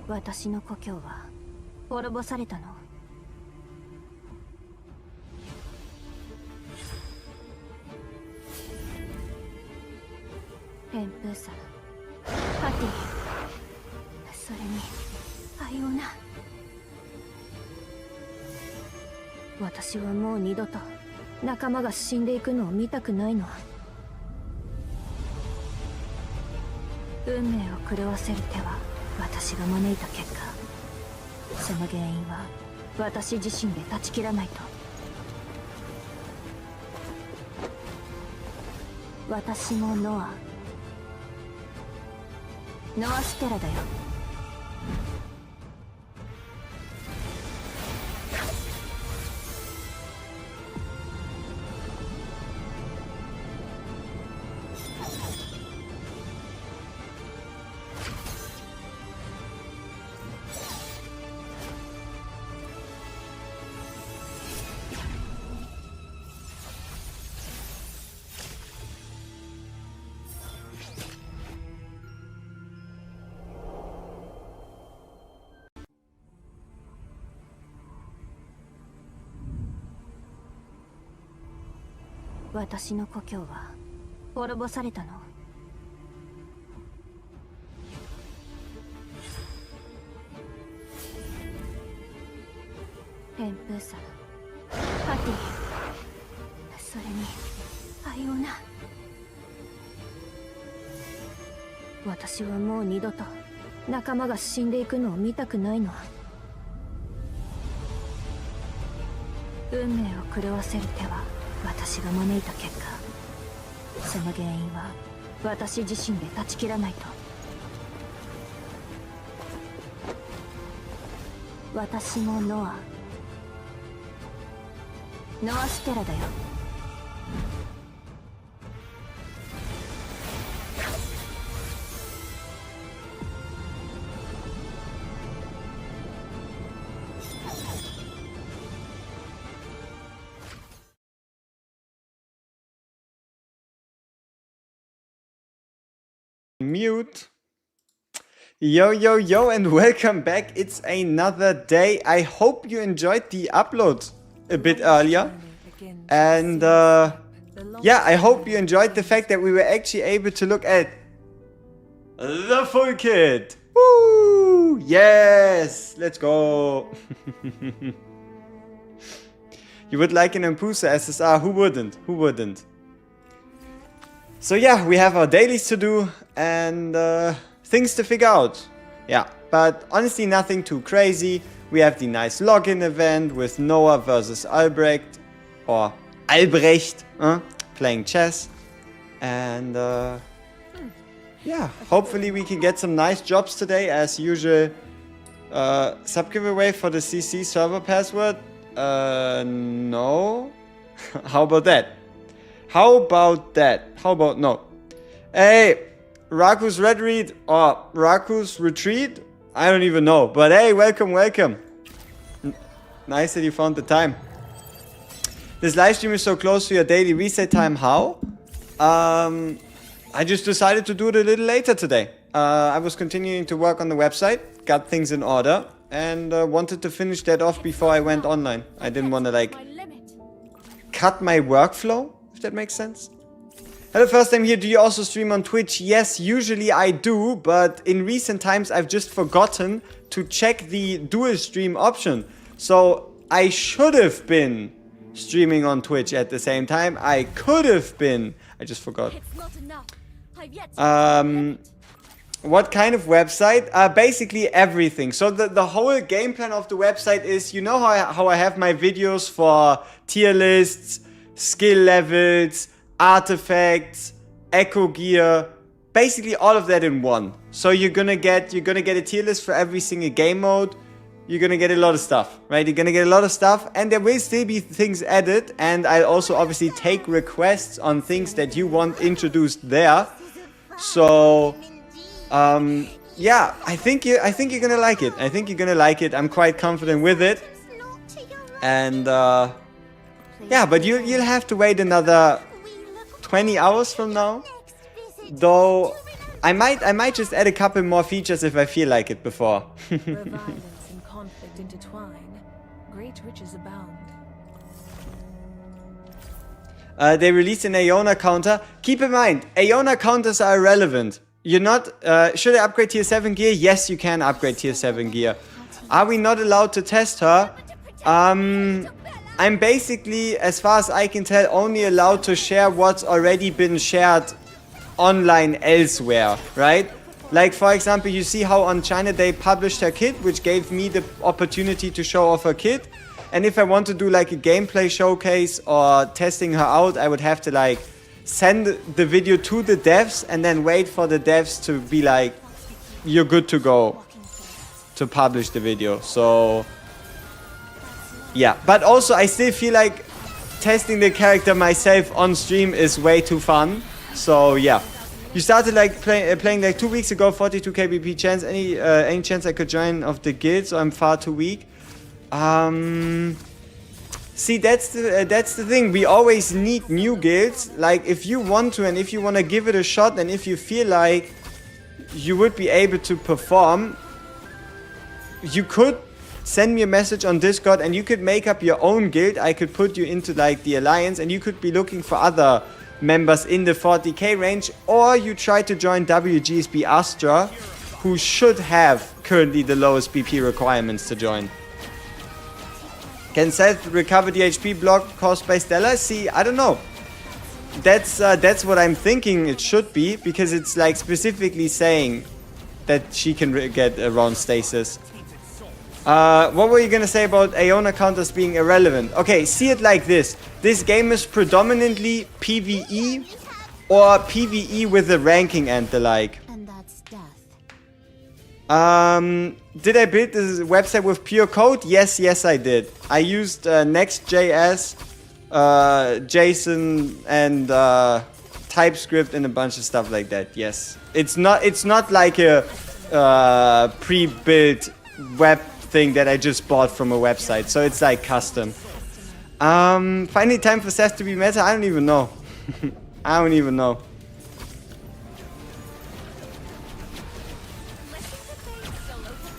私の故郷は滅ぼされたの。旋風さ、パティ、それにアイオナ。私はもう二度と仲間が死んでいくのを見たくないの。運命を狂わせる手は私が招いた結果、その原因は私自身で断ち切らないと。私もノアステラだよ。私の故郷は滅ぼされたの。旋風さ、パティ、それにアイオナ。私はもう二度と仲間が死んでいくのを見たくないの。運命を狂わせる手は私が招いた結果、その原因は私自身で断ち切らないと。私もノアステラだよ。Mute. Yo, and welcome back. It's another day. I hope you enjoyed the upload a bit earlier. And yeah, I hope you enjoyed the fact that we were actually able to look at the full kit. Woo! Yes! Let's go! You would like an Impusa SSR? Who wouldn't? Who wouldn't? So yeah, we have our dailies to do and things to figure out. Yeah, but honestly nothing too crazy. We have the nice login event with Noah versus Albrecht, or Albrecht, playing chess. And yeah, hopefully we can get some nice jobs today as usual. Sub giveaway for the CC server password? No. How about that? How about that? How about no? Hey, Raku's Red Read or Raku's Retreat? I don't even know. But hey, welcome. Nice that you found the time. This live stream is so close to your daily reset time. How? I just decided to do it a little later today. I was continuing to work on the website, got things in order, and wanted to finish that off before I went online. I didn't want to like cut my workflow, if that makes sense. Hello, first time here. Do you also stream on Twitch? Yes, usually I do, but in recent times I've just forgotten to check the dual stream option. So I should have been streaming on Twitch at the same time. I could have been. I just forgot. What kind of website? Basically everything. So the whole game plan of the website is, you know how I have my videos for tier lists, skill levels, artifacts, echo gear, basically all of that in one. So you're gonna get a tier list for every single game mode. You're gonna get a lot of stuff, right? You're gonna get a lot of stuff, and there will still be things added, and I'll also obviously take requests on things that you want introduced there. So yeah, I think you're gonna like it. I think you're gonna like it. I'm quite confident with it. And yeah, but you'll have to wait another 20 hours from now. Though I might just add a couple more features if I feel like it before. Where violence and conflict intertwine, great riches abound. They released an Aeona counter. Keep in mind, Aeona counters are irrelevant. You're not... should I upgrade tier 7 gear? Yes, you can upgrade tier 7 gear. Are we not allowed to test her? I'm basically, as far as I can tell, only allowed to share what's already been shared online elsewhere, right? Like, for example, you see how on China they published her kit, which gave me the opportunity to show off her kit. And if I want to do like a gameplay showcase or testing her out, I would have to like send the video to the devs and then wait for the devs to be like, you're good to go to publish the video. So yeah, but also I still feel like testing the character myself on stream is way too fun. So yeah, you started like playing like 2 weeks ago, 42 kbp chance. Any chance I could join of the guild? So I'm far too weak. See, that's the thing. We always need new guilds. Like if you want to and if you want to give it a shot and if you feel like you would be able to perform, you could send me a message on Discord and you could make up your own guild. I could put you into like the alliance and you could be looking for other members in the 40k range, or you try to join WGSB Astra, who should have currently the lowest BP requirements to join. Can Seth recover the HP block caused by Stella? See, I don't know. That's what I'm thinking it should be, because it's like specifically saying that she can get around stasis. What were you gonna say about Aeona counters being irrelevant? Okay, see it like this. This game is predominantly PvE or PvE with the ranking and the like. And that's death. Did I build this website with pure code? Yes, I did. I used Next.js, JSON, and TypeScript and a bunch of stuff like that. Yes, it's not like a pre-built web thing that I just bought from a website. So it's like custom. Finally, time for Seth to be meta. I don't even know. I don't even know.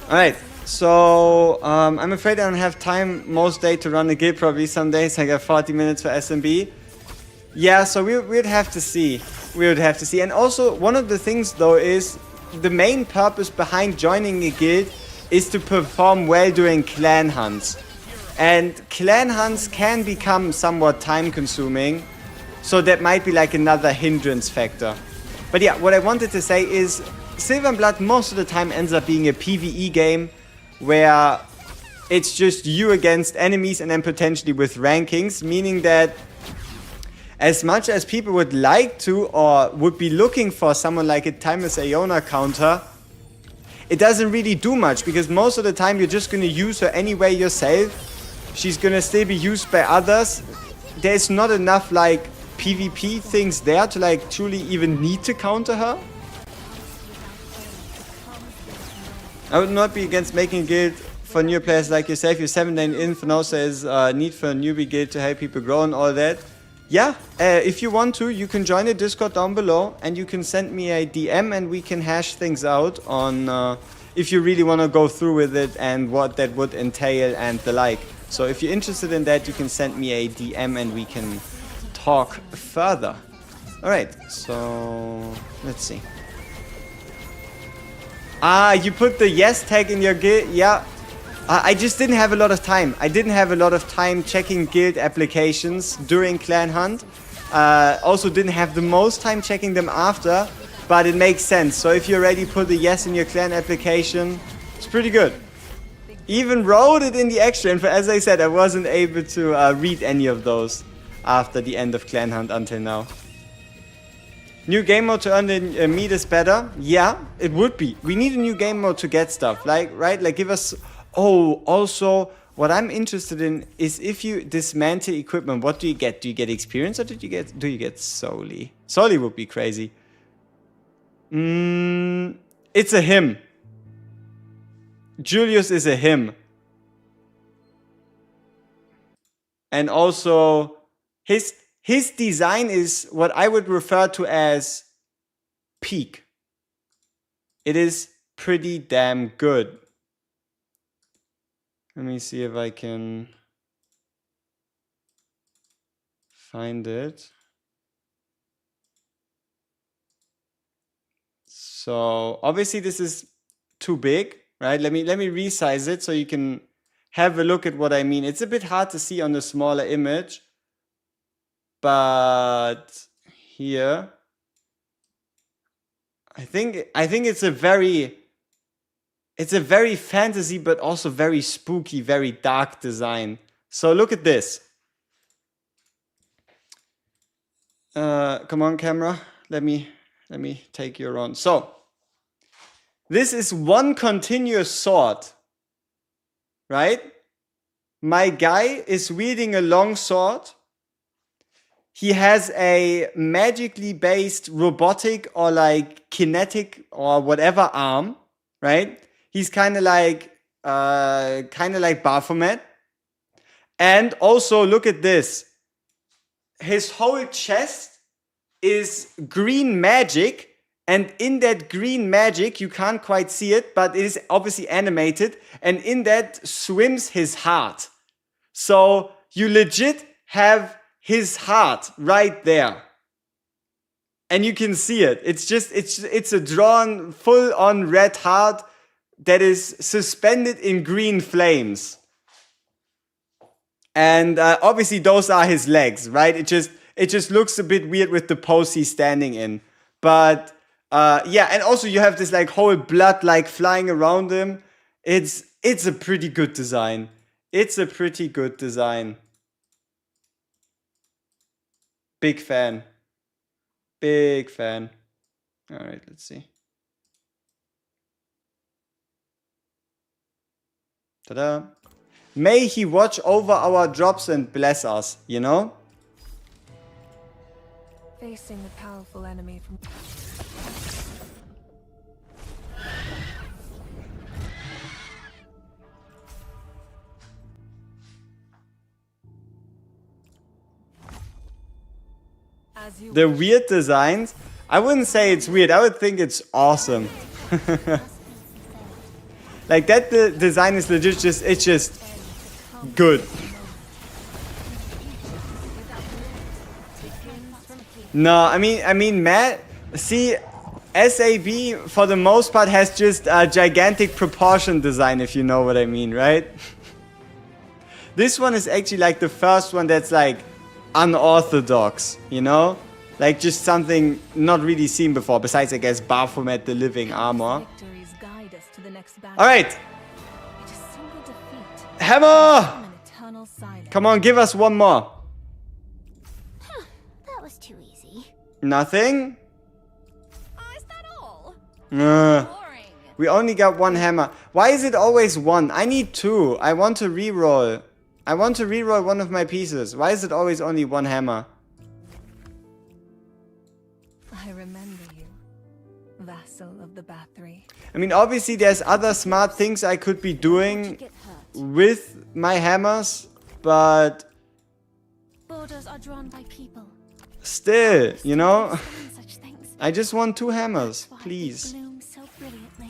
Alright, so I'm afraid I don't have time most day to run the guild. Probably some days I got 40 minutes for SMB. Yeah, so we'd have to see. We would have to see. And also, one of the things though is the main purpose behind joining a guild is to perform well during clan hunts. And clan hunts can become somewhat time consuming. So that might be like another hindrance factor. But yeah, what I wanted to say is Silver and Blood most of the time ends up being a PvE game where it's just you against enemies and then potentially with rankings, meaning that as much as people would like to or would be looking for someone like a timeless Aeona counter, it doesn't really do much, because most of the time you're just going to use her anyway yourself. She's going to still be used by others. There's not enough like PvP things there to like truly even need to counter her. I would not be against making a guild for new players like yourself. Your 7-lane info says need for a newbie guild to help people grow and all that. Yeah, if you want to, you can join the Discord down below and you can send me a DM and we can hash things out on if you really want to go through with it and what that would entail and the like. So if you're interested in that, you can send me a DM and we can talk further. Alright, so let's see. Ah, you put the yes tag in your guild. Yeah, I just didn't have a lot of time. I didn't have a lot of time checking guild applications during clan hunt. Also didn't have the most time checking them after, but it makes sense. So if you already put the yes in your clan application, it's pretty good. Even wrote it in the extra info. As I said, I wasn't able to read any of those after the end of clan hunt until now. New game mode to earn the meat is better. Yeah, it would be. We need a new game mode to get stuff. Like, right? Like, give us... Oh, also, what I'm interested in is if you dismantle equipment, what do you get? Do you get experience or do you get Soli? Soli would be crazy. It's a him. Julius is a him. And also, his design is what I would refer to as peak. it is pretty damn good. Let me see if I can find it. So obviously this is too big, right? Let me resize it so you can have a look at what I mean. It's a bit hard to see on the smaller image, but here I think it's a very fantasy but also very spooky, very dark design. So look at this. Come on, camera. Let me take you around. So this is one continuous sword, right? My guy is wielding a long sword. He has a magically based robotic or like kinetic or whatever arm, right? He's kind of like Baphomet. And also look at this. His whole chest is green magic, and in that green magic, you can't quite see it, but it is obviously animated, and in that swims his heart. So you legit have his heart right there. And you can see it. It's a drawn full-on red heart that is suspended in green flames. And obviously those are his legs, right? It just looks a bit weird with the pose he's standing in. But yeah, and also you have this like whole blood like flying around him. It's a pretty good design. It's a pretty good design. Big fan. Big fan. All right, let's see. Ta-da. May he watch over our drops and bless us, you know? Facing a powerful enemy from... The weird designs, I wouldn't say it's weird. I would think it's awesome. Like that design is legit it's just good. No, I mean Matt, see, SAB for the most part has just a gigantic proportion design, if you know what I mean, right? This one is actually like the first one that's like unorthodox, you know? Like just something not really seen before, besides I guess Baphomet the living armor. Alright! Hammer! Come on, give us one more. That was too easy. Nothing? Is that all? Boring. We only got one hammer. Why is it always one? I need two. I want to reroll. I want to reroll one of my pieces. Why is it always only one hammer? I remember you, vassal of the Bathory. I mean, obviously there's other smart things I could be doing with my hammers, but Borders are drawn by people. still, you know? Such things. I just want two hammers, Why they please. bloom so brilliantly.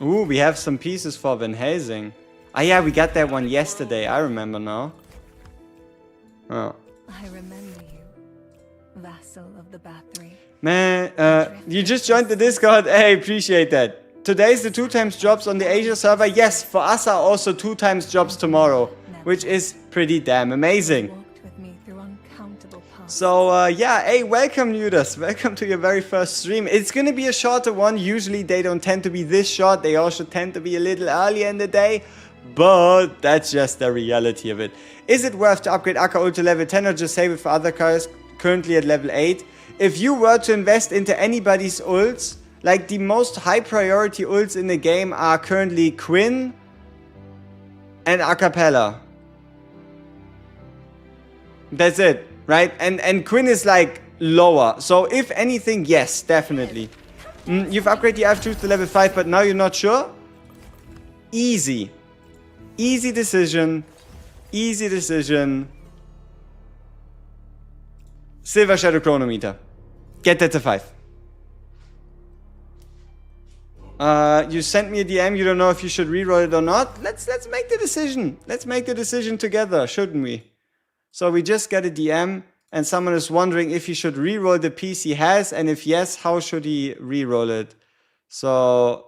Ooh, we have some pieces for Van Helsing. Ah yeah, we got that one yesterday, I remember now. Oh. I remember you, vassal of the Bathory. Man, you just joined the Discord. Hey, appreciate that. Today's the 2 times jobs on the Asia server. Yes, for us are also 2 times jobs tomorrow, which is pretty damn amazing. Walked with me through uncountable paths. So, yeah, hey, welcome, Nudus. Welcome to your very first stream. It's gonna be a shorter one. Usually they don't tend to be this short. They also tend to be a little earlier in the day. But that's just the reality of it. Is it worth to upgrade Akka ult to level 10 or just save it for other cars currently at level 8? If you were to invest into anybody's ults, like the most high priority ults in the game are currently Quinn and Acapella. That's it, right? And Quinn is like lower. So if anything, yes, definitely. You've upgraded the Eye Truth to level 5, but now you're not sure? Easy. Easy decision. Easy decision. Silver Shadow Chronometer. Get that to 5. You sent me a DM, you don't know if you should reroll it or not. Let's make the decision. Let's make the decision together, shouldn't we? So we just got a DM and someone is wondering if he should reroll the piece he has, and if yes, how should he reroll it? So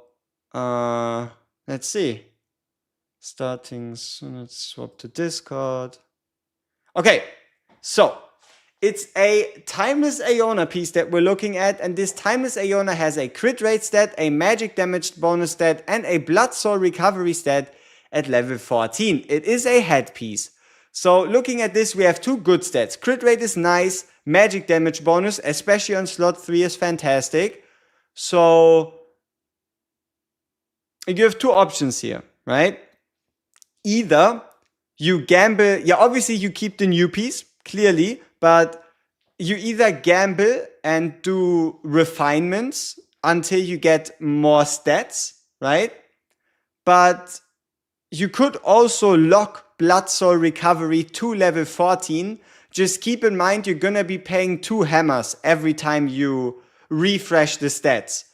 let's see. Starting soon, let's swap to Discord. Okay, so it's a Timeless Aeona piece that we're looking at, and this Timeless Aeona has a crit rate stat, a magic damage bonus stat, and a blood soul recovery stat at level 14. It is a headpiece. So looking at this, we have two good stats. Crit rate is nice, magic damage bonus, especially on slot 3, is fantastic. So you have two options here, right? Either you gamble, yeah, obviously you keep the new piece, clearly, but you either gamble and do refinements until you get more stats, right? But you could also lock Blood Soul Recovery to level 14. Just keep in mind you're gonna be paying 2 hammers every time you refresh the stats.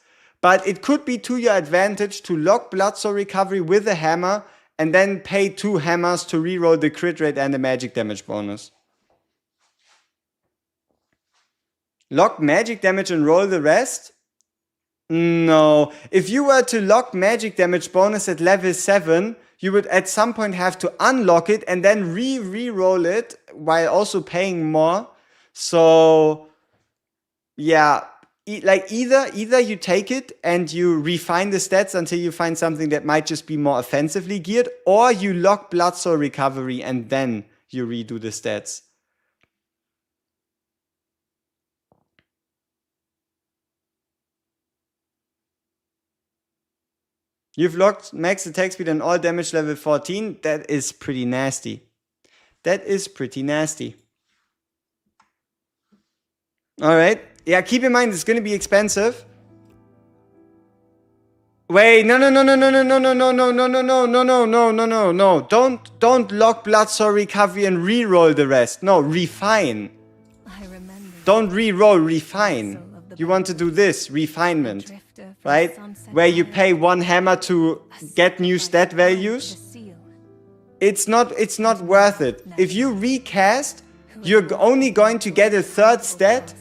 But it could be to your advantage to lock Blood Soul Recovery with a hammer and then pay 2 hammers to reroll the crit rate and the magic damage bonus. Lock magic damage and roll the rest? No. If you were to lock magic damage bonus at level 7, you would at some point have to unlock it and then re-roll it while also paying more. So yeah, either you take it and you refine the stats until you find something that might just be more offensively geared, or you lock Blood Soul Recovery and then you redo the stats. You've locked max attack speed and all damage level 14. That is pretty nasty. That is pretty nasty. Alright. Yeah, keep in mind it's gonna be expensive. Wait, no. Don't lock Blood Soul Recovery and re-roll the rest. No, refine. I remember. Don't re-roll, refine. You want to do this, refinement. Right? Where you pay 1 hammer to get new stat values. It's not worth it. If you recast, you're only going to get a 3rd stat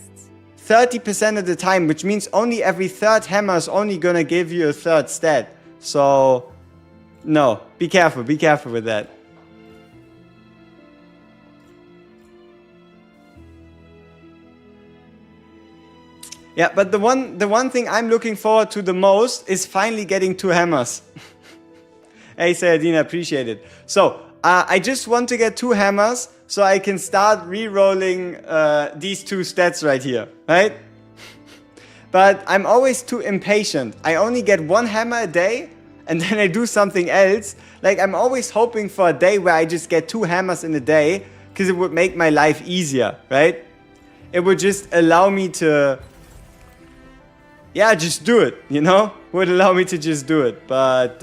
30% of the time, which means only every 3rd hammer is only gonna give you a 3rd stat. So, no, be careful with that. Yeah, but the one thing I'm looking forward to the most is finally getting 2 hammers. Hey, Sayadina, appreciate it. So, I just want to get 2 hammers so I can start re-rolling these 2 stats right here, right? But I'm always too impatient. I only get 1 hammer a day and then I do something else. Like, I'm always hoping for a day where I just get 2 hammers in a day because it would make my life easier, right? It would just allow me to... yeah, just do it, you know? Would allow me to just do it. But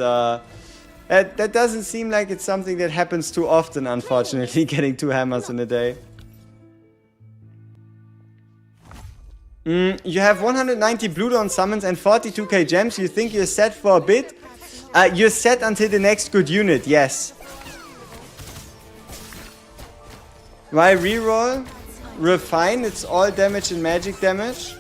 that doesn't seem like it's something that happens too often, unfortunately, getting 2 hammers in a day. You have 190 Blue Dawn summons and 42k gems. You think you're set for a bit? You're set until the next good unit, yes. Why reroll? Refine, it's all damage and magic damage.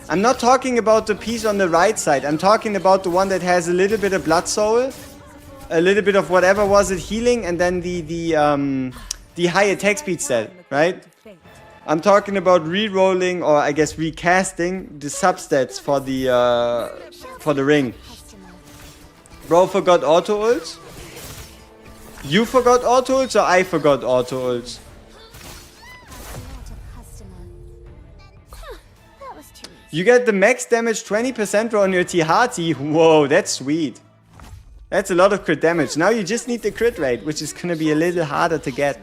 I'm not talking about the piece on the right side. I'm talking about the one that has a little bit of Blood Soul, a little bit of whatever was it, healing, and then the high attack speed stat, right? I'm talking about re-rolling, or I guess recasting the substats for the ring. Bro forgot auto ults? You forgot auto ults or I forgot auto ults? You get the max damage 20% on your Tihati. Whoa, that's sweet. That's a lot of crit damage. Now you just need the crit rate, which is gonna be a little harder to get.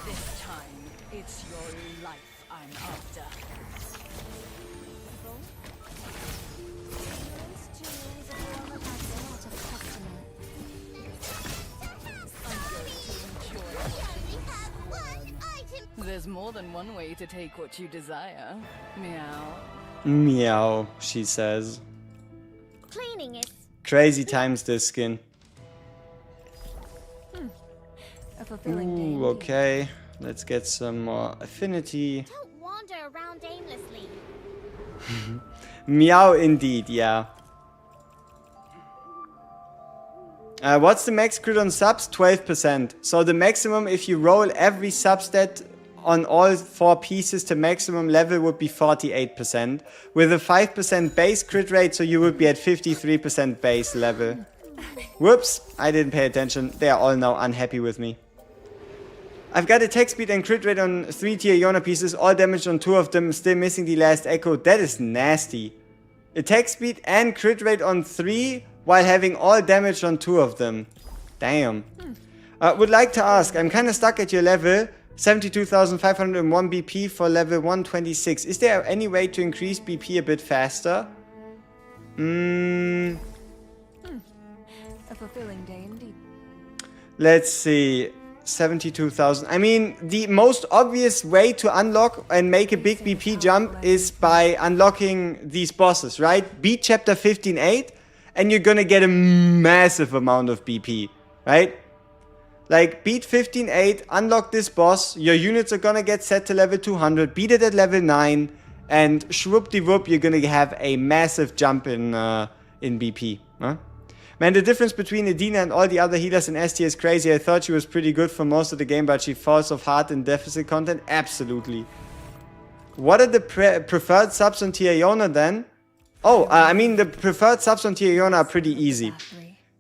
This time, it's your life I'm after. There's more than one way to take what you desire. Meow. Meow, she says. Cleaning is Crazy times this skin. A fulfilling day. Ooh, okay. Let's get some more affinity. don't wander around aimlessly. Meow indeed, yeah. What's the max crit on subs? 12%. So the maximum, if you roll every substat on all 4 pieces to maximum level, would be 48%. With a 5% base crit rate, so you would be at 53% base level. Whoops, I didn't pay attention. They are all now unhappy with me. I've got attack speed and crit rate on 3 tier Iona pieces, all damage on 2 of them, still missing the last echo. That is nasty. Attack speed and crit rate on 3 while having all damage on 2 of them. Damn. Would like to ask, I'm kinda stuck at your level, 72,501 BP for level 126. Is there any way to increase BP a bit faster? A fulfilling day indeed. Let's see. 72,000. I mean, the most obvious way to unlock and make a big BP jump is by unlocking these bosses, right? Beat chapter 15.8 and you're gonna get a massive amount of BP, right? Like, beat 15.8, unlock this boss, your units are gonna get set to level 200, beat it at level 9, and shwoop-de-whoop, you're gonna have a massive jump in BP, huh? Man, the difference between Edina and all the other healers in ST is crazy. I thought she was pretty good for most of the game, but she falls off hard in deficit content. Absolutely. What are the preferred subs on tier Iona then? Oh, I mean, the preferred subs on tier Iona are pretty easy.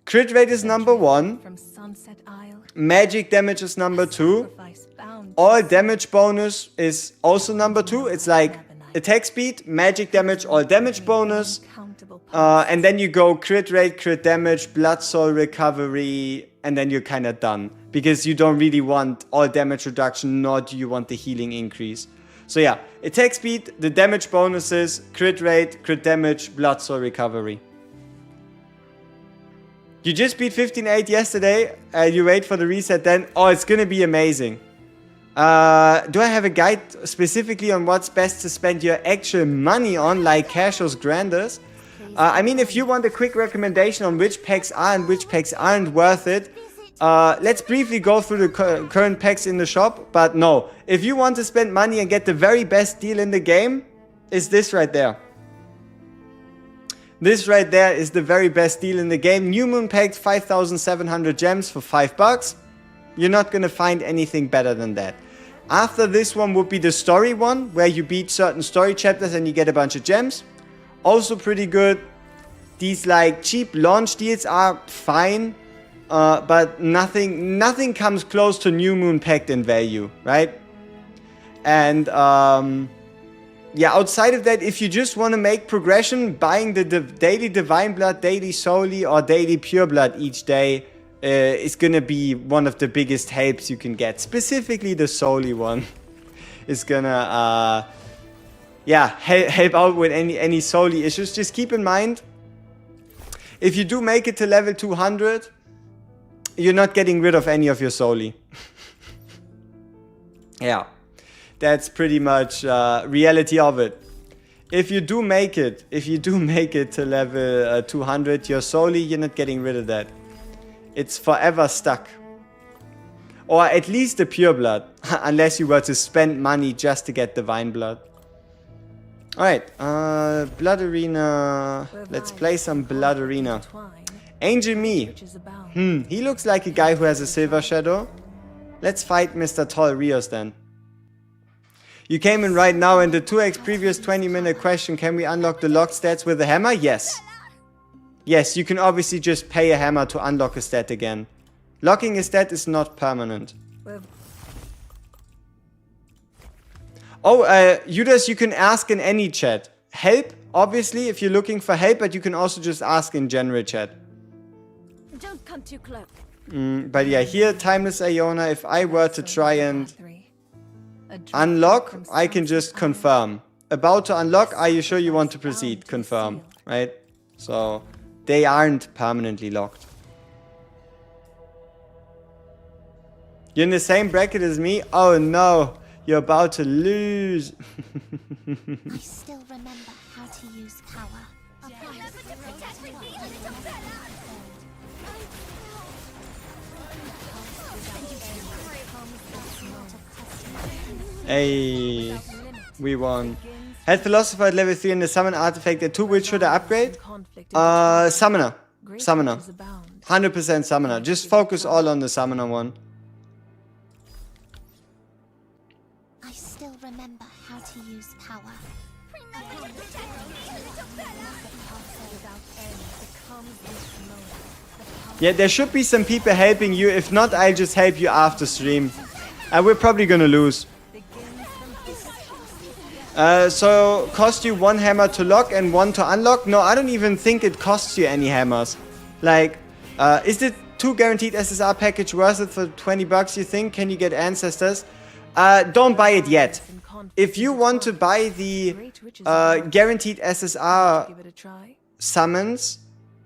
Crit rate is number 1. From Sunset Isle, Magic damage is number 2. sacrifice bound. All damage bonus is also number 2. It's like attack speed, magic damage, all damage bonus. Countable And then you go crit rate, crit damage, blood soul recovery, and then you're kind of done. Because you don't really want all damage reduction, nor do you want the healing increase. So yeah, attack speed, the damage bonuses, crit rate, crit damage, blood soul recovery. You just beat 15.8 yesterday, you wait for the reset then. Oh, it's gonna be amazing. Do I have a guide specifically on what's best to spend your actual money on, like Cashos Granders? I mean, if you want a quick recommendation on which packs are and which packs aren't worth it, let's briefly go through the current packs in the shop. But no, if you want to spend money and get the very best deal in the game, is this right there. This right there is the very best deal in the game. New Moon pack, 5,700 gems for $5. You're not gonna find anything better than that. After this one would be the story one, where you beat certain story chapters and you get a bunch of gems. Also pretty good. These like cheap launch deals are fine, but nothing comes close to New Moon packed in value, right? And yeah, outside of that, if you just want to make progression, buying the daily Divine Blood, daily Soli, or daily Pure Blood each day is gonna be one of the biggest helps you can get. Specifically the Soli one is gonna yeah, help out with any Soli issues. Just keep in mind, if you do make it to level 200, you're not getting rid of any of your Soli. Yeah, that's pretty much reality of it. If you do make it to level 200, your Soli, you're not getting rid of that. It's forever stuck. Or at least the Pure Blood, unless you were to spend money just to get Divine Blood. Alright, Blood Arena. Let's play some Blood Arena. Angel Me. He looks like a guy who has a Silver Shadow. Let's fight Mr. Tall Rios then. You came in right now, and the 2x previous 20-minute question, can we unlock the locked stats with a hammer? Yes. Yes, you can obviously just pay a hammer to unlock a stat again. Locking a stat is not permanent. Oh, Judas, you can ask in any chat. Help obviously, if you're looking for help, but you can also just ask in general chat. Don't come too close. But yeah, here, Timeless Iona, if I were to try and unlock, I can just confirm. About to unlock, are you sure you want to proceed? Confirm, right? So, they aren't permanently locked. You're in the same bracket as me? Oh no, you're about to lose. I still remember how to use power. Hey, we won. Had Philosopher at level 3 in the Summon artifact at 2, which should I upgrade? Summoner. Summoner. 100% Summoner. Just focus all on the Summoner one. I still remember how to use power. Yeah, there should be some people helping you. If not, I'll just help you after stream. We're probably gonna lose. So, cost you 1 hammer to lock and 1 to unlock? No, I don't even think it costs you any hammers. Like, is the 2 guaranteed SSR package worth it for 20 bucks, you think? Can you get ancestors? Don't buy it yet. If you want to buy the guaranteed SSR Give it a try. summons,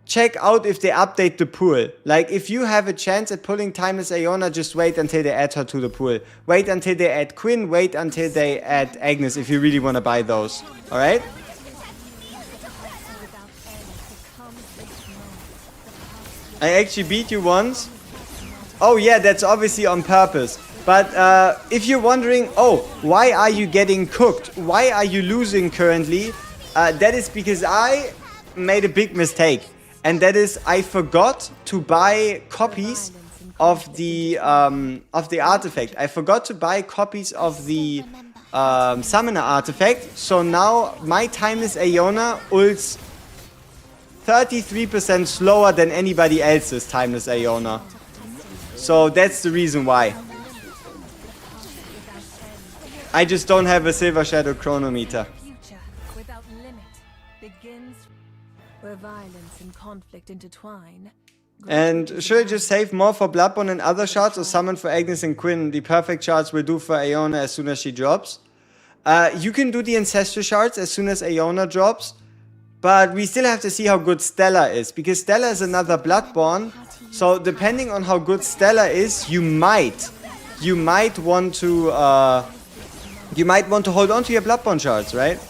check out if they update the pool. Like, if you have a chance at pulling Timeless Iona, just wait until they add her to the pool. Wait until they add Quinn, wait until they add Agnes if you really want to buy those. Alright? I actually beat you once. Oh yeah, that's obviously on purpose. But if you're wondering, oh, why are you getting cooked? Why are you losing currently? That is because I made a big mistake. And that is, I forgot to buy copies of the artifact. I forgot to buy copies of the Summoner artifact. So now my Timeless Iona ults 33% slower than anybody else's Timeless Iona. So that's the reason why. I just don't have a Silver Shadow chronometer. Future without limit begins where violence and conflict intertwine. And should I just save more for Bloodborne and other shards or summon for Agnes and Quinn? The perfect shards will do for Iona as soon as she drops. You can do the Ancestral shards as soon as Iona drops. But we still have to see how good Stella is. Because Stella is another Bloodborne. So depending on how good Stella is, you might want to hold on to your Bloodborne shards, right?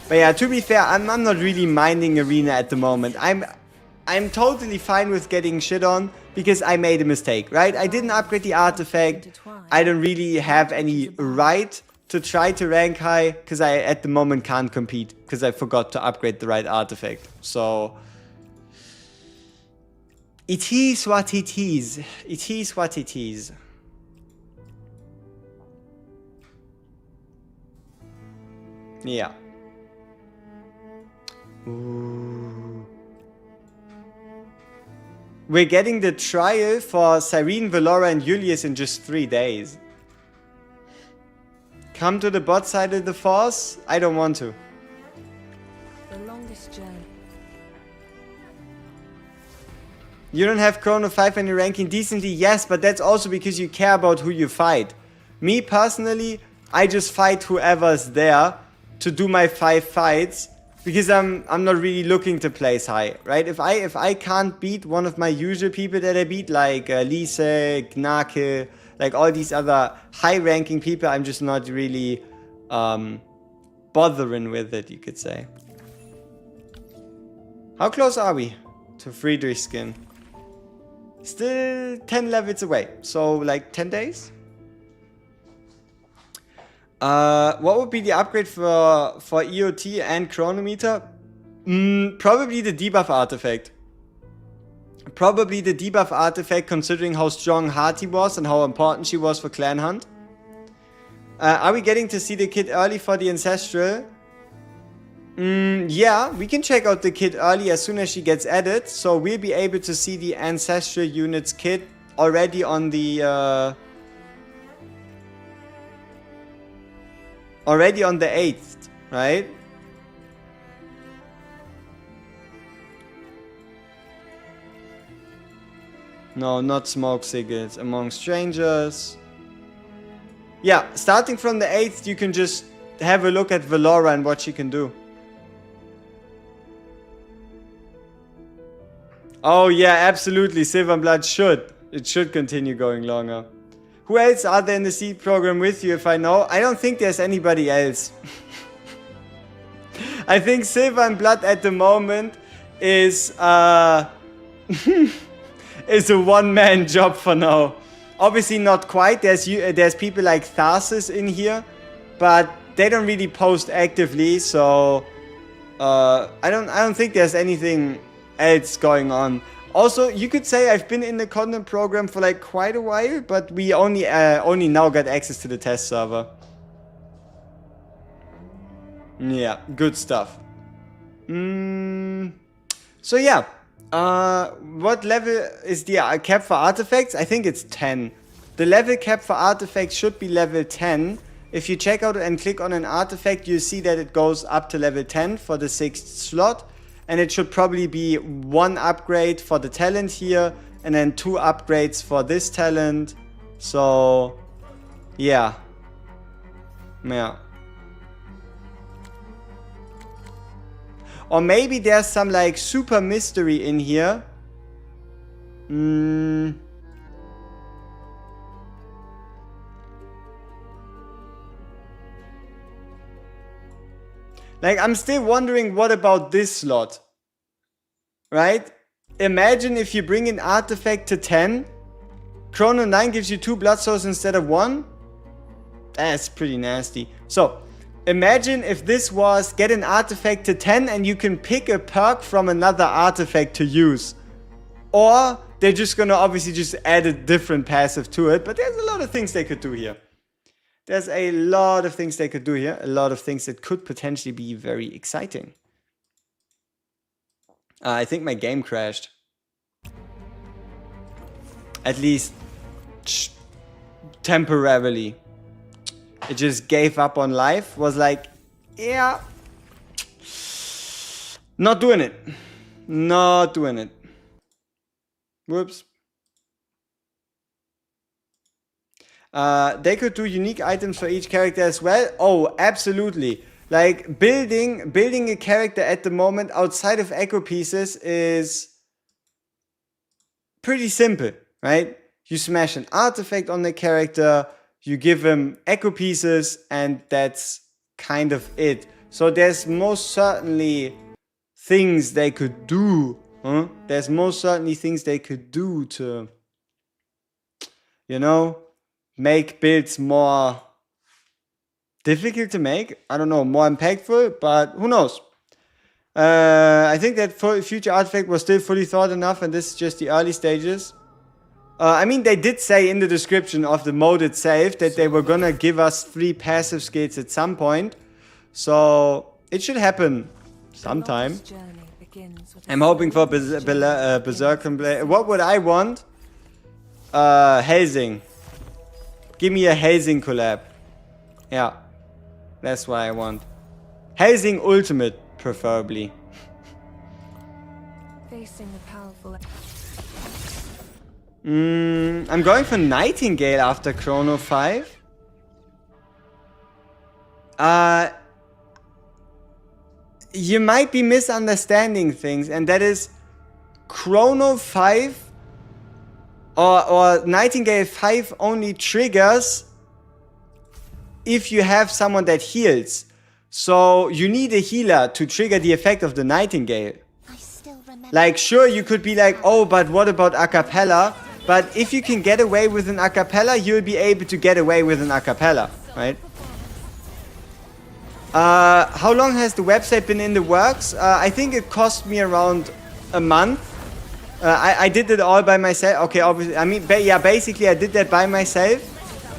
But yeah, to be fair, I'm not really minding Arena at the moment. I'm totally fine with getting shit on because I made a mistake, right? I didn't upgrade the artifact. I don't really have any right to try to rank high because I at the moment can't compete because I forgot to upgrade the right artifact. So it is what it is. It is what it is. Yeah. Ooh. We're getting the trial for Cyrene, Valora, and Julius in just 3 days. Come to the bot side of the force? I don't want to. The longest journey. You don't have Chrono 5 and you're ranking decently? Yes, but that's also because you care about who you fight. Me personally, I just fight whoever's there to do my 5 fights. Because I'm not really looking to place high, right? If I can't beat one of my usual people that I beat, like Lise, Gnake, like all these other high-ranking people, I'm just not really bothering with it, you could say. How close are we to Friedrich's skin? Still 10 levels away, so like 10 days? What would be the upgrade for EOT and Chronometer? Probably the debuff artifact. Probably the debuff artifact, considering how strong Hati was and how important she was for Clan Hunt. Are we getting to see the kit early for the Ancestral? Yeah, we can check out the kit early as soon as she gets added. So we'll be able to see the Ancestral units kit already on the... Already on the 8th, right? No, not smoke cigarettes among strangers. Yeah, starting from the 8th, you can just have a look at Valora and what she can do. Oh yeah, absolutely. Silver and Blood should. It should continue going longer. Who else are there in the seed program with you, if I know? I don't think there's anybody else. I think Silver and Blood at the moment is is a one-man job for now. Obviously not quite. There's people like Tharsis in here, but they don't really post actively, so I don't think there's anything else going on. Also, you could say I've been in the content program for like quite a while, but we only now got access to the test server. Yeah, good stuff. So yeah, what level is the cap for artifacts? I think it's 10. The level cap for artifacts should be level 10. If you check out and click on an artifact, you see that it goes up to level 10 for the 6th slot. And it should probably be 1 upgrade for the talent here, and then 2 upgrades for this talent. So, yeah. Yeah. Or maybe there's some like super mystery in here. Like, I'm still wondering, what about this slot? Right? Imagine if you bring an artifact to 10. Chrono 9 gives you 2 blood souls instead of 1. That's pretty nasty. So, imagine if this was get an artifact to 10 and you can pick a perk from another artifact to use. Or they're just gonna obviously just add a different passive to it. But there's a lot of things they could do here. There's a lot of things they could do here. A lot of things that could potentially be very exciting. I think my game crashed. At least temporarily. It just gave up on life. Was like, yeah. Not doing it. Not doing it. Whoops. They could do unique items for each character as well. Oh, absolutely. Like, building a character at the moment outside of echo pieces is pretty simple, right? You smash an artifact on the character, you give him echo pieces, and that's kind of it. So there's most certainly things they could do. There's most certainly things they could do to, you know, make builds more difficult to make. I don't know, more impactful, but who knows? I think that future artifact was still fully thought enough, and this is just the early stages. I mean, they did say in the description of the mode itself that they were gonna give us 3 passive skills at some point. So it should happen sometime. I'm hoping for Berserk and Blade. What would I want? Helsing. Give me a Helsing collab. Yeah. That's what I want. Helsing Ultimate, preferably. Facing the powerful. I'm going for Nightingale after Chrono 5. You might be misunderstanding things, and that is Chrono 5 or Nightingale 5 only triggers if you have someone that heals. So you need a healer to trigger the effect of the Nightingale. I still remember. Like, sure, you could be like, oh, but what about a cappella? But if you can get away with an a cappella, you'll be able to get away with an a cappella, right? How long has the website been in the works? I think it cost me around a month. I did it all by myself. Okay, obviously, I mean, yeah, basically I did that by myself.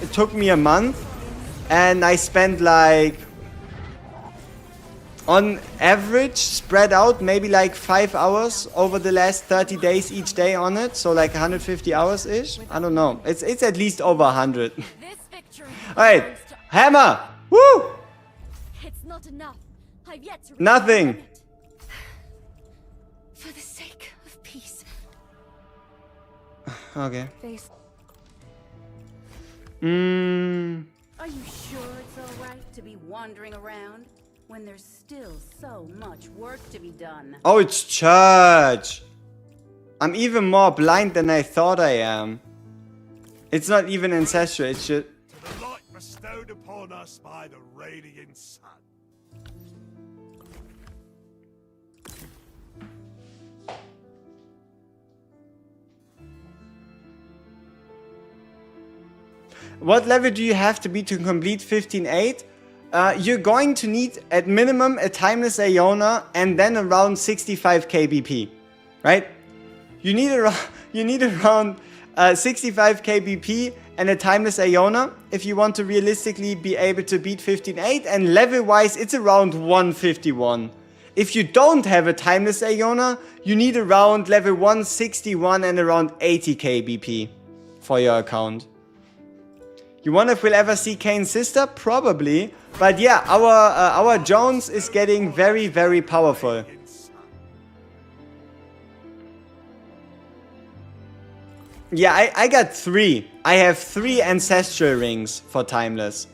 It took me a month. And I spent like, on average, spread out, maybe like 5 hours over the last 30 days each day on it. So like 150 hours-ish. I don't know. It's at least over 100. Alright, hammer! Woo! It's not enough. I've yet to Nothing. For the sake of peace. Okay. Face. Hmm. Are you sure it's alright to be wandering around when there's still so much work to be done? Oh, it's church. I'm even more blind than I thought I am. It's not even ancestral, it's just... To the light bestowed upon us by the radiant sun. What level do you have to be to complete 15.8? You're going to need at minimum a timeless Aeona and then around 65 kbp, right? You need around 65 kbp and a timeless Aeona if you want to realistically be able to beat 15.8, and level wise it's around 151. If you don't have a timeless Aeona, you need around level 161 and around 80 kbp for your account. You wonder if we'll ever see Kane's sister? Probably. But yeah, our Jones is getting very, very powerful. Yeah, I got 3. I have 3 ancestral rings for Timeless.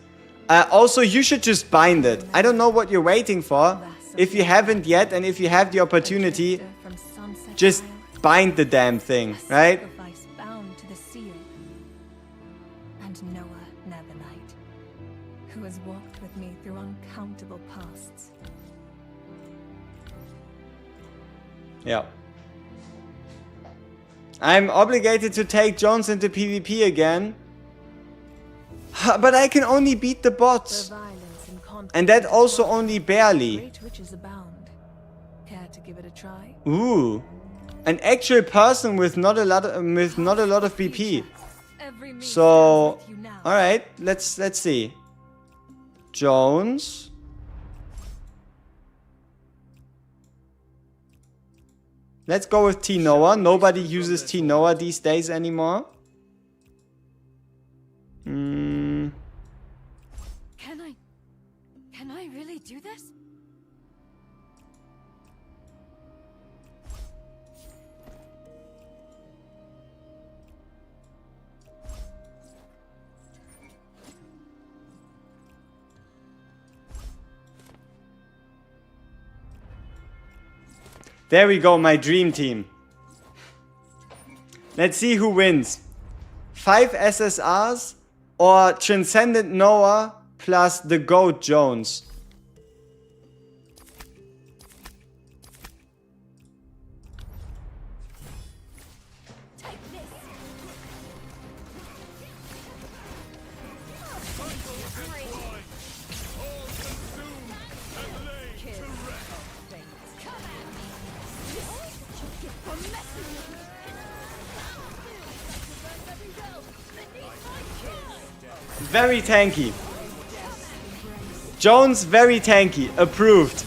Also, you should just bind it. I don't know what you're waiting for. If you haven't yet, and if you have the opportunity, just bind the damn thing, right? Sacrifice bound to the seal. And Noah Nevernight, who has walked with me through uncountable pasts. Yeah. I'm obligated to take Jones into PvP again. But I can only beat the bots. Where violence and conflict And that also only barely. great riches abound. Care to give it a try? Ooh. An actual person with not a lot of BP. Every means So, stands with you now. all right, let's see. Jones. Let's go with T Noah. Nobody uses T Noah these days anymore. Can I really do this? There we go, my dream team. Let's see who wins. 5 SSRs or Transcendent Noah plus the GOAT Jones. Very tanky. Jones, very tanky. Approved.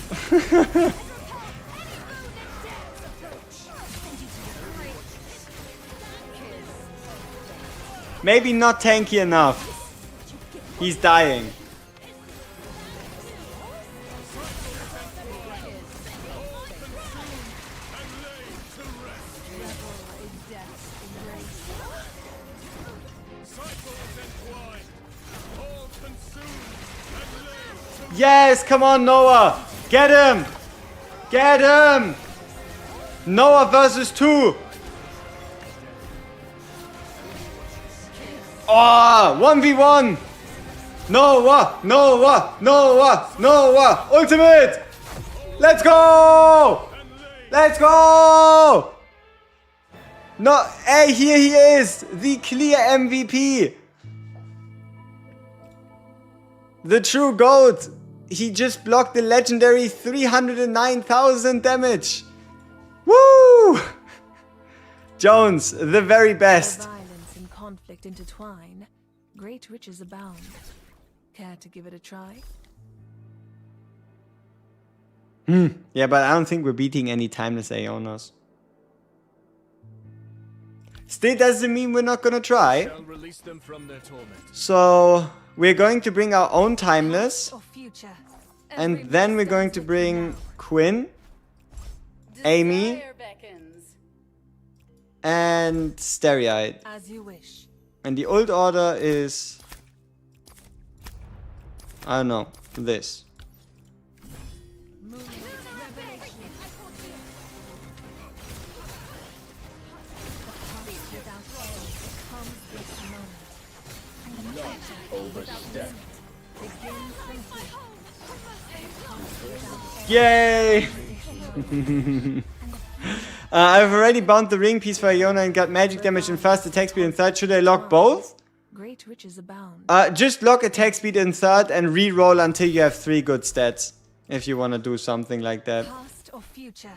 Maybe not tanky enough. He's dying. Yes, come on, Noah. Get him. Get him. Noah versus 2. Oh, 1v1. Noah, Noah, Noah, Noah. Ultimate. Let's go. Let's go. No, hey, here he is. The clear MVP. The true GOAT. He just blocked the legendary 309,000 damage. Woo! Jones, the very Where best. violence and conflict intertwine, great riches abound. Care to give it a try? Yeah, but I don't think we're beating any timeless Aeonas. Still doesn't mean we're not gonna try. Shall release them from their torment. So, we're going to bring our own timeless. Or future, And then we're going to bring Quinn, Amy, Desire beckons. and Stereoid. As you wish. And the old order is... I don't know, this. Yay! I've already bound the ring piece for Iona and got magic damage in first, attack speed in third. Should I lock both? Great riches abound. Just lock attack speed in third and re-roll until you have 3 good stats. If you want to do something like that. Past or future,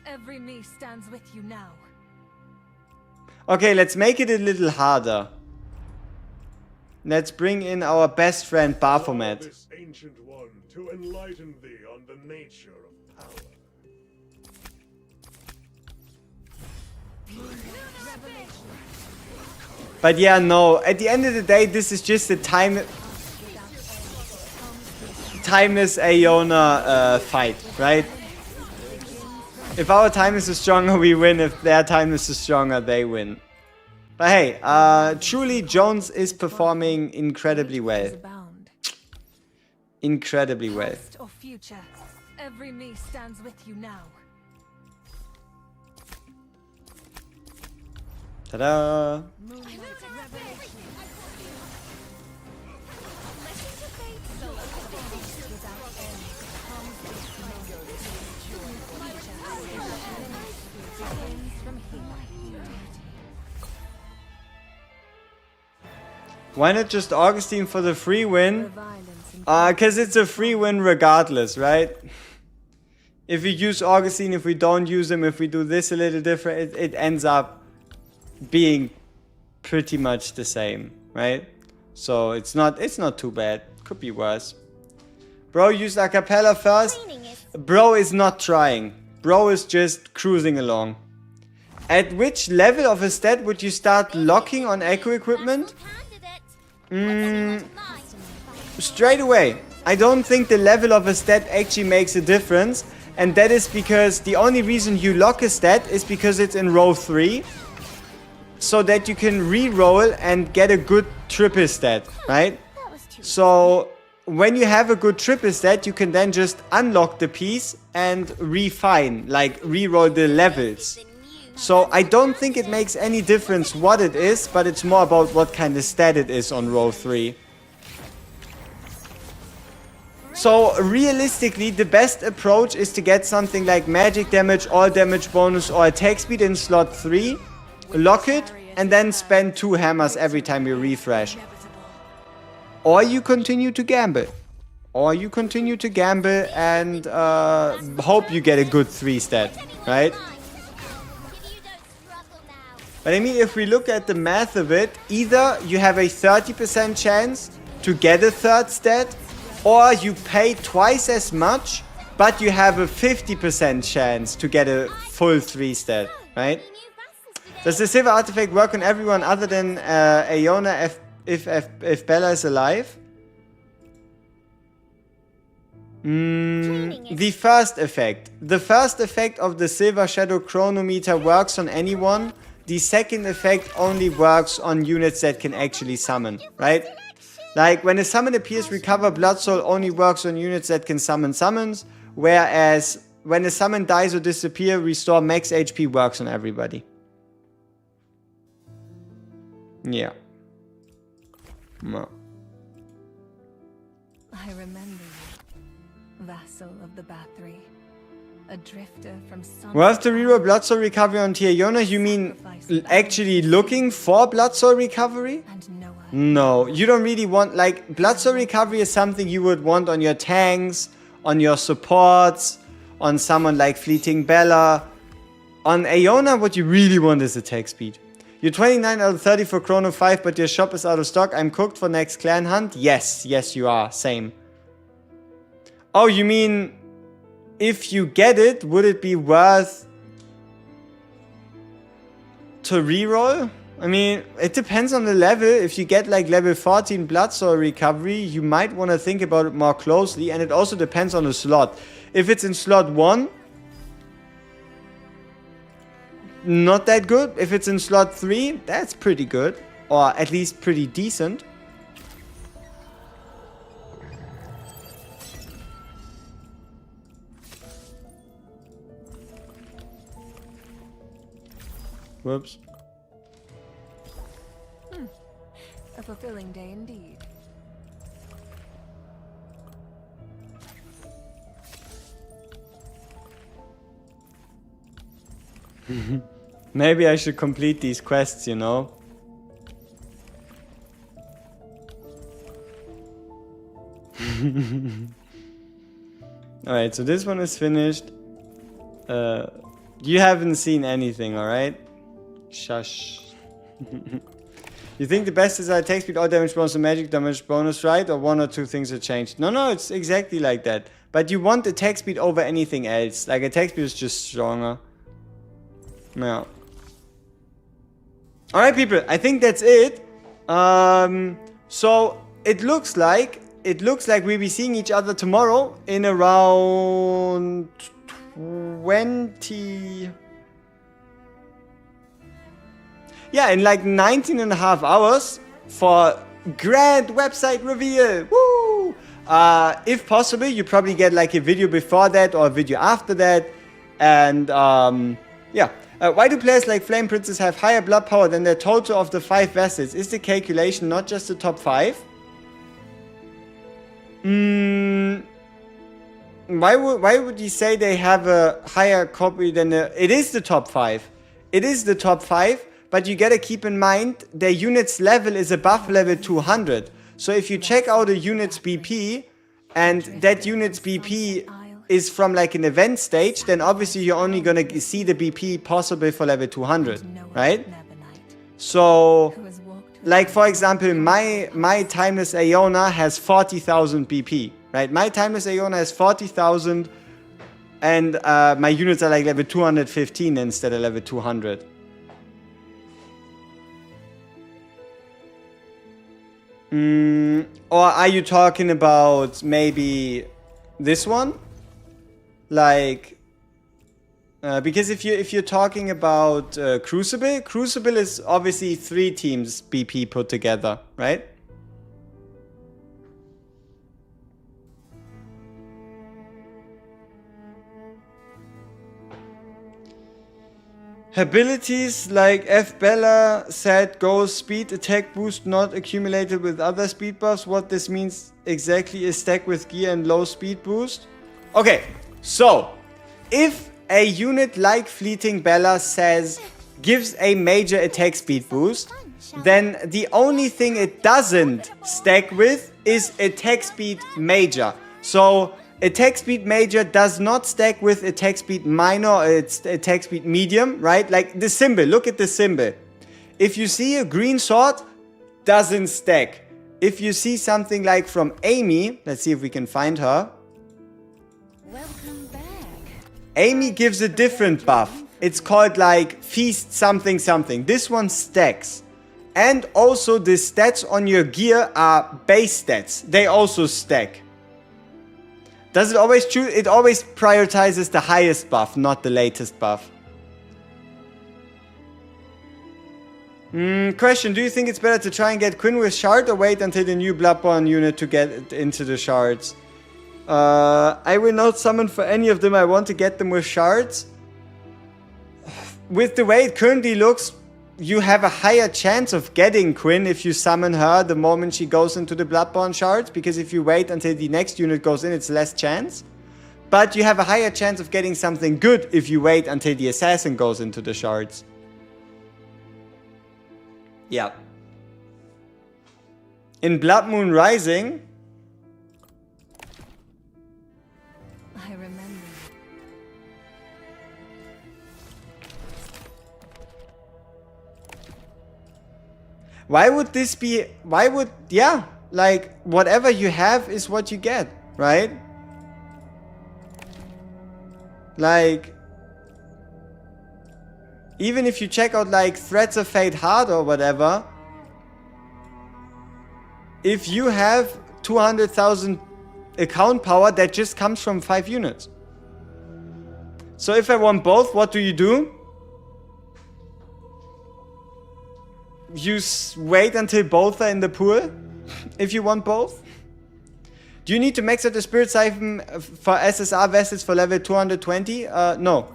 every me stands with you now. Okay, let's make it a little harder. Let's bring in our best friend Baphomet. This ancient one to enlighten thee on the nature of power. But yeah, no, at the end of the day, this is just a timeless Iona fight, right? If our Timeless is stronger, we win. If their Timeless is stronger, they win. But hey, truly Jones is performing incredibly well. Incredibly well. Past or future, every me stands with you now. Ta-da! Why not just Augustine for the free win? Because it's a free win regardless, right? If we use Augustine, if we don't use him, if we do this a little different, it ends up being pretty much the same, right? So it's not too bad. Could be worse. Bro used a cappella first. Bro is not trying. Bro is just cruising along. At which level of a stat would you start locking on echo equipment? Straight away. I don't think the level of a stat actually makes a difference. And that is because the only reason you lock a stat is because it's in row 3. So that you can re-roll and get a good triple stat, right? So when you have a good triple stat, you can then just unlock the piece and refine, like re-roll the levels. So I don't think it makes any difference what it is, but it's more about what kind of stat it is on row 3. So realistically, the best approach is to get something like magic damage, all damage bonus, or attack speed in slot 3, lock it, and then spend 2 hammers every time you refresh. Or you continue to gamble. Or you continue to gamble and hope you get a good 3 stat, right? But I mean, if we look at the math of it, either you have a 30% chance to get a 3rd stat, or you pay twice as much, but you have a 50% chance to get a full 3 stat, right? Does the silver artifact work on everyone other than Iona if Bella is alive? The first effect. The first effect of the silver shadow chronometer works on anyone. The second effect only works on units that can actually summon, right? Like, when a summon appears, recover blood soul only works on units that can summon summons, whereas when a summon dies or disappears, restore max HP works on everybody. Yeah. No. I remember you, vassal of the Bathory, a drifter from some. Worth the reroll blood soul recovery on Tier Iona? You mean actually looking for blood soul recovery? No, you don't really want, like, blood soul recovery is something you would want on your tanks, on your supports, on someone like Fleeting Bella. On Iona, what you really want is attack speed. You're 29 out of 30 for Chrono 5, but your shop is out of stock. I'm cooked for next clan hunt? Yes, yes you are. Same. Oh, you mean if you get it, would it be worth to reroll? I mean, it depends on the level. If you get like level 14 Blood Soul Recovery, you might want to think about it more closely. And it also depends on the slot. If it's in slot 1, not that good. If it's in slot 3, that's pretty good. Or at least pretty decent. Whoops. A fulfilling day indeed. Maybe I should complete these quests, you know? Alright, so this one is finished. You haven't seen anything, alright? Shush. You think the best is attack speed, all damage bonus, and magic damage bonus, right? Or one or two things are changed? No, it's exactly like that. But you want attack speed over anything else. Like attack speed is just stronger. Yeah. Alright people, I think that's it. So it looks like we'll be seeing each other tomorrow in around 20... Yeah, in like 19 and a half hours for grand website reveal. Woo! If possible, you probably get like a video before that or a video after that. And yeah. Why do players like Flame Princess have higher blood power than their total of the 5 vessels? Is the calculation not just the top 5? Why would you say they have a higher copy than the... It is the top 5. It is the top 5, but you gotta keep in mind their unit's level is above level 200. So if you check out a unit's BP, and that unit's BP is from like an event stage, then obviously you're only gonna see the BP possible for level 200, right? So, like for example, my Timeless Aeona has 40,000 BP, right? My Timeless Aeona has 40,000, and my units are like level 215 instead of level 200. Or are you talking about maybe this one? Like, because if you're talking about Crucible is obviously 3 teams BP put together, right? Abilities like F. Bella said, go speed attack boost not accumulated with other speed buffs. What this means exactly is stack with gear and low speed boost. Okay. So, if a unit like Fleeting Bella gives a major attack speed boost, then the only thing it doesn't stack with is attack speed major. So, attack speed major does not stack with attack speed minor, it's attack speed medium, right? Like the symbol, look at the symbol. If you see a green sword, doesn't stack. If you see something like from Amy, let's see if we can find her. Welcome back. Amy gives a different buff. It's called like feast something something. This one stacks. And also the stats on your gear are base stats. They also stack. Does it always choose? It always prioritizes the highest buff, not the latest buff. Question, do you think it's better to try and get Quinn with shard or wait until the new Bloodborne unit to get into the shards? I will not summon for any of them. I want to get them with shards. With the way it currently looks, you have a higher chance of getting Quinn if you summon her the moment she goes into the Bloodborne shards. Because if you wait until the next unit goes in, it's less chance. But you have a higher chance of getting something good if you wait until the assassin goes into the shards. Yeah. In Blood Moon Rising... I remember. Why would this be... Why would... Yeah. Like, whatever you have is what you get, right? Like... even if you check out like Threads of Fate Hard or whatever, if you have 200,000 account power, that just comes from 5 units. So if I want both, what do? You wait until both are in the pool, if you want both. Do you need to max out the Spirit Siphon for SSR vessels for level 220? No.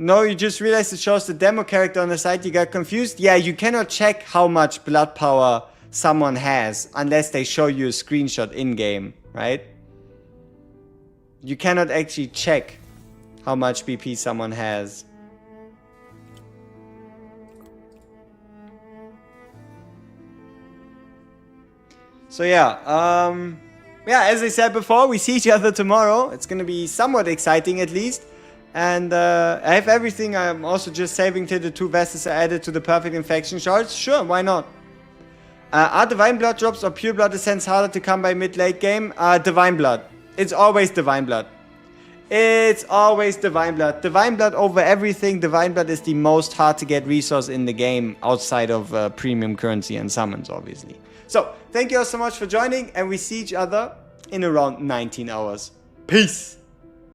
No, you just realized it shows the demo character on the side. You got confused? Yeah, you cannot check how much blood power someone has unless they show you a screenshot in-game, right? You cannot actually check how much BP someone has. So yeah, as I said before, we see each other tomorrow. It's gonna be somewhat exciting at least. And I have everything. I'm also just saving till the 2 vessels are added to the perfect infection shards. Sure, why not? Are Divine Blood drops or Pure Blood Ascents harder to come by mid-late game? Divine Blood. It's always Divine Blood. It's always Divine Blood. Divine Blood over everything. Divine Blood is the most hard to get resource in the game outside of premium currency and summons, obviously. So, thank you all so much for joining, and we see each other in around 19 hours. Peace!